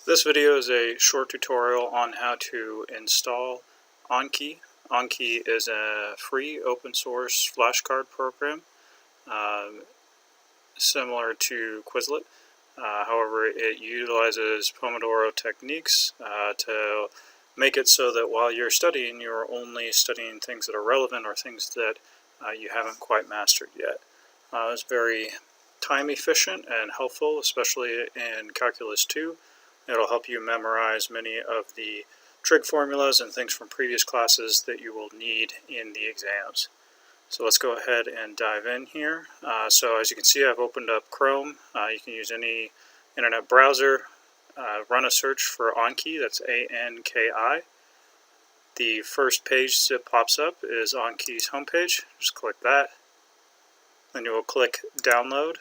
This video is a short tutorial on how to install Anki. Anki is a free open source flashcard program similar to Quizlet. However, it utilizes Pomodoro techniques to make it so that while you're studying, you're only studying things that are relevant or things that you haven't quite mastered yet. It's very time efficient and helpful, especially in Calculus 2. It'll help you memorize many of the trig formulas and things from previous classes that you will need in the exams. So let's go ahead and dive in here. So as you can see, I've opened up Chrome. You can use any internet browser. Run a search for Anki, that's A-N-K-I. The first page that pops up is Anki's homepage. Just click that. Then you will click Download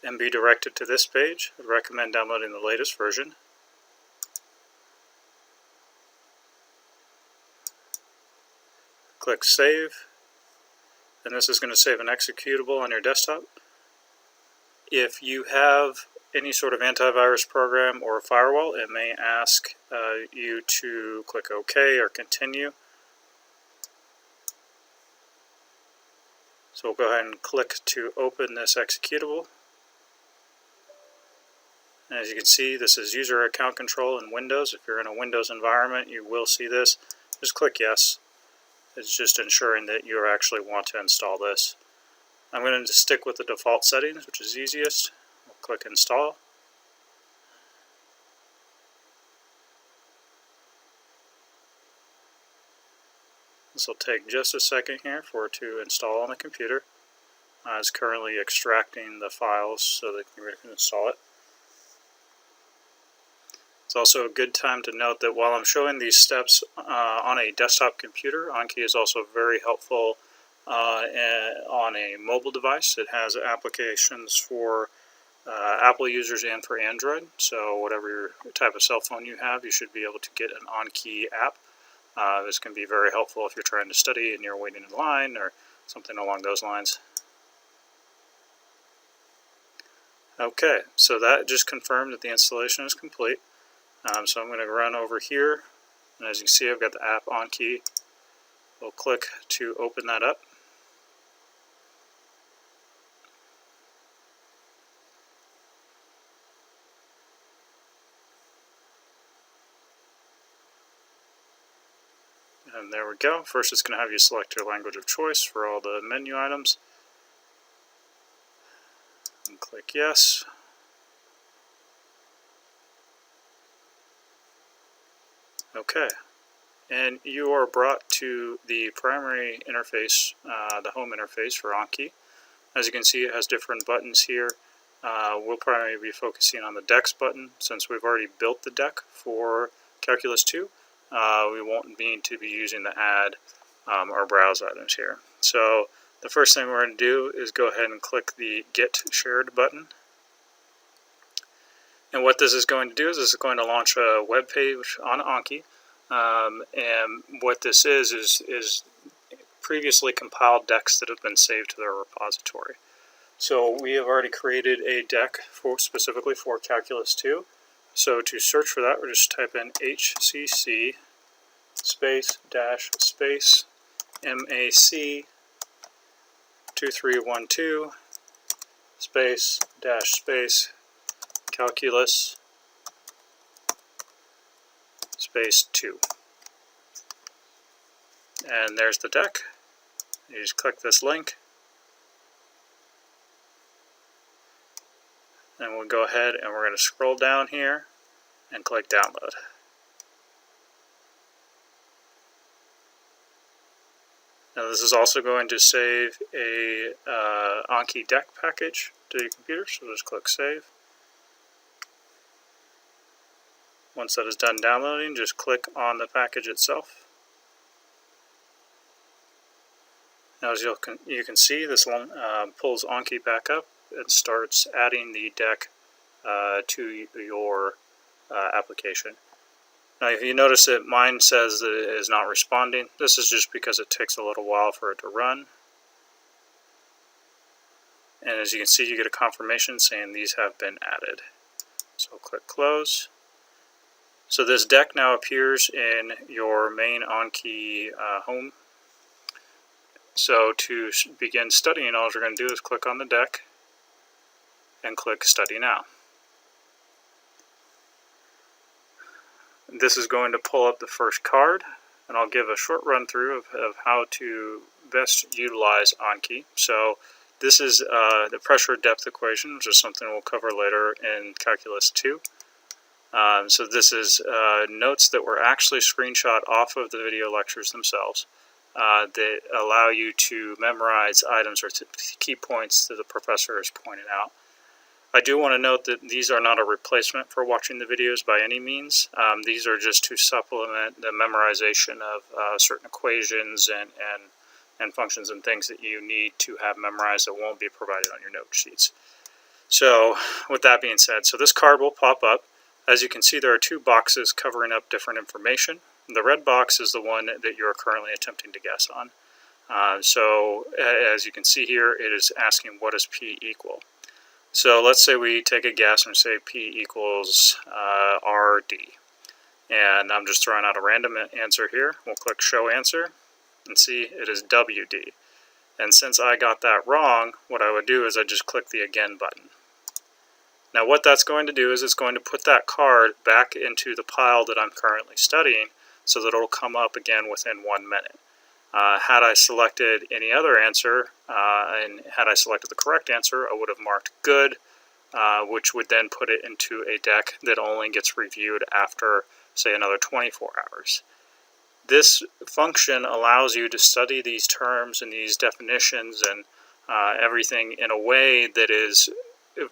and be directed to this page. I'd recommend downloading the latest version. Click Save, and this is going to save an executable on your desktop. If you have any sort of antivirus program or firewall, it may ask you to click OK or Continue. So we'll go ahead and click to open this executable. And as you can see, this is user account control in Windows. If you're in a Windows environment, you will see this. Just click Yes. It's just ensuring that you actually want to install this. I'm going to stick with the default settings, which is easiest. We'll click Install. This will take just a second here for it to install on the computer. It's currently extracting the files so that you can install it. It's also a good time to note that while I'm showing these steps on a desktop computer, Anki is also very helpful on a mobile device. It has applications for Apple users and for Android. So whatever type of cell phone you have, you should be able to get an Anki app. This can be very helpful if you're trying to study and you're waiting in line or something along those lines. Okay, so that just confirmed that the installation is complete. So I'm going to run over here, and as you can see, I've got the app Anki. We'll click to open that up. And there we go. First, it's going to have you select your language of choice for all the menu items. And click Yes. Okay, and you are brought to the primary interface, the home interface for Anki. As you can see, it has different buttons here. We'll primarily be focusing on the Decks button since we've already built the deck for Calculus 2. We won't need to be using the Add or Browse items here. So the first thing we're going to do is go ahead and click the Get Shared button. And what this is going to do is this is going to launch a web page on Anki. And what this is previously compiled decks that have been saved to their repository. So we have already created a deck specifically for Calculus 2. So to search for that, we'll just type in HCC space dash space MAC2312 space dash space Calculus space 2. And there's the deck. You just click this link. And we'll go ahead and we're going to scroll down here and click Download. Now this is also going to save a Anki deck package to your computer, so just click Save. Once that is done downloading, just click on the package itself. Now as you can see, this one pulls Anki back up and starts adding the deck to your application. Now if you notice that mine says that it is not responding, this is just because it takes a little while for it to run. And as you can see, you get a confirmation saying these have been added. So I'll click close. So this deck now appears in your main Anki home. So to begin studying, all you're going to do is click on the deck and click Study Now. This is going to pull up the first card, and I'll give a short run through of how to best utilize Anki. So this is the pressure depth equation, which is something we'll cover later in Calculus 2. So this is notes that were actually screenshot off of the video lectures themselves that allow you to memorize items or key points that the professor has pointed out. I do want to note that these are not a replacement for watching the videos by any means. These are just to supplement the memorization of certain equations and functions and things that you need to have memorized that won't be provided on your note sheets. So with that being said, so this card will pop up. As you can see, there are two boxes covering up different information. The red box is the one that you're currently attempting to guess on. So as you can see here, it is asking what does P equal. So let's say we take a guess and say P equals RD. And I'm just throwing out a random answer here. We'll click Show Answer and see it is WD. And since I got that wrong, what I would do is I just click the Again button. Now what that's going to do is it's going to put that card back into the pile that I'm currently studying so that it'll come up again within 1 minute. Had I selected any other answer, and had I selected the correct answer, I would have marked good, which would then put it into a deck that only gets reviewed after, say, another 24 hours. This function allows you to study these terms and these definitions and everything in a way that is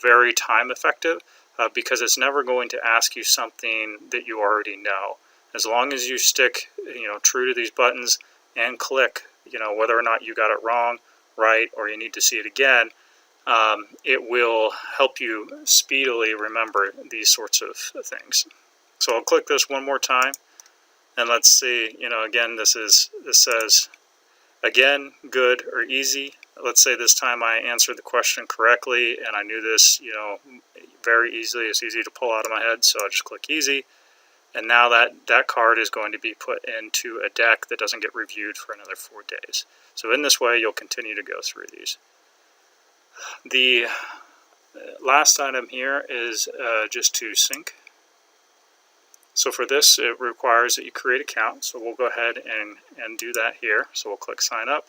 very time effective because it's never going to ask you something that you already know. As long as you stick, true to these buttons and click, whether or not you got it wrong, right, or you need to see it again, it will help you speedily remember these sorts of things. So I'll click this one more time, and let's see, again, this says, again, good or easy. Let's say this time I answered the question correctly, and I knew this, very easily. It's easy to pull out of my head, so I just click easy. And now that card is going to be put into a deck that doesn't get reviewed for another 4 days. So in this way, you'll continue to go through these. The last item here is just to sync. So for this, it requires that you create an account. So we'll go ahead and do that here. So we'll click Sign Up.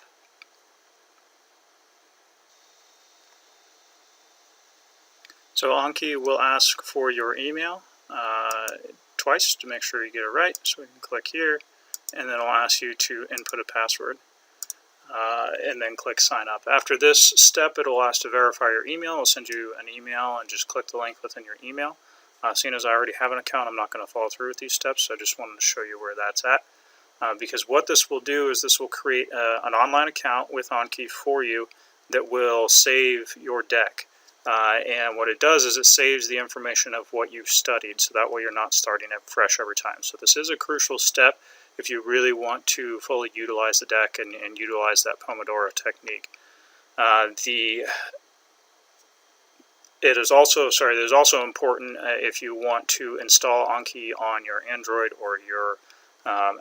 So Anki will ask for your email twice to make sure you get it right. So we can click here, and then it'll ask you to input a password, and then click Sign Up. After this step, it'll ask to verify your email. It'll send you an email, and just click the link within your email. Seeing as I already have an account, I'm not going to follow through with these steps, so I just wanted to show you where that's at. Because what this will do is this will create an online account with Anki for you that will save your deck. And what it does is it saves the information of what you've studied, so that way you're not starting it fresh every time. So this is a crucial step if you really want to fully utilize the deck and utilize that Pomodoro technique. It is also, it is also important if you want to install Anki on your Android or your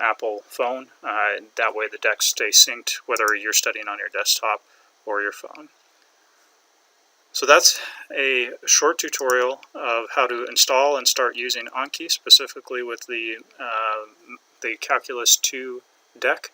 Apple phone. That way the decks stay synced, whether you're studying on your desktop or your phone. So that's a short tutorial of how to install and start using Anki, specifically with the Calculus 2 deck.